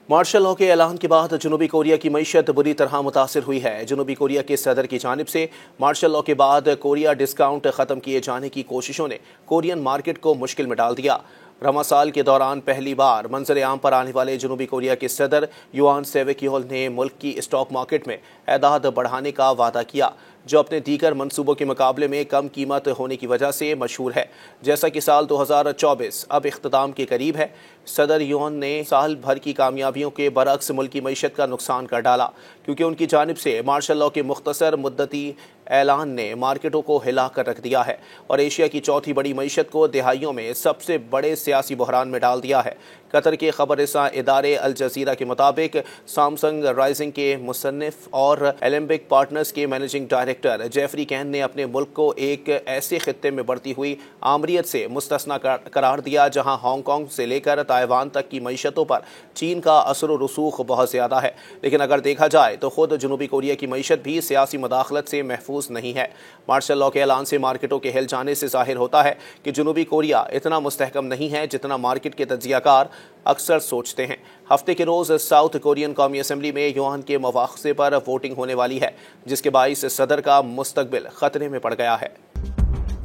Martial law के ऐलान के बाद जनूबी कोरिया की मईशत बुरी तरह मुतासिर हुई है। जनूबी कोरिया के सदर की जानिब से मार्शल लॉ के बाद कोरिया डिस्काउंट खत्म किए जाने की कोशिशों ने कोरियन मार्केट को मुश्किल में डाल दिया। रमा साल के दौरान पहली बार मंजर आम पर आने वाले जनूबी कोरिया के सदर युआन सेवेक्योल ने मुल्क की स्टॉक मार्केट में एदाद बढ़ाने का वादा किया, जो अपने दीगर मंसूबों के मुकाबले में कम कीमत होने की वजह से मशहूर है। जैसा कि साल 2024 अब इख्तिताम के करीब है, सदर युआन ने साल भर की कामयाबियों के बरअक्स मुल्क की मईशत का नुकसान कर डाला, क्योंकि उनकी जानिब से मार्शल लॉ के मुख्तसर मुद्दती ऐलान ने मार्केटों को हिला कर रख दिया है और एशिया की चौथी बड़ी मईशत को दहाइयों में सबसे बड़े सियासी बहरान में डाल दिया है। कतर के खबररसां इदारे अल जजीरा के मुताबिक सैमसंग राइजिंग के मुसन्निफ और एलेम्बिक पार्टनर्स के मैनेजिंग डायरेक्टर जेफरी कैन ने अपने मुल्क को एक ऐसे खित्ते में बढ़ती हुई आमरीत से मुस्तस्ना करार दिया जहां हांगकांग से लेकर ताइवान तक की मईशतों पर चीन का असर व रसूख बहुत ज़्यादा है। लेकिन अगर देखा जाए तो खुद जनूबी कोरिया की मईशत भी सियासी मदाखलत से महफूज नहीं है। मार्शल लॉ के ऐलान से मार्केटों के हिल जाने से जाहिर होता है कि जनूबी कोरिया इतना मुस्तहकम नहीं है जितना मार्केट के तज्जियाकार अक्सर सोचते हैं। हफ्ते के रोज साउथ कोरियन कौमी असम्बली में युआन के मवाक़े पर वोटिंग होने वाली है, जिसके बाइस सदर का मुस्तकबिल खतरे में पड़ गया है।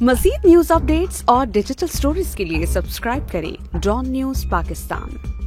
मज़ीद न्यूज़ अपडेट्स और डिजिटल स्टोरीज के लिए सब्सक्राइब करें डॉन न्यूज़ पाकिस्तान।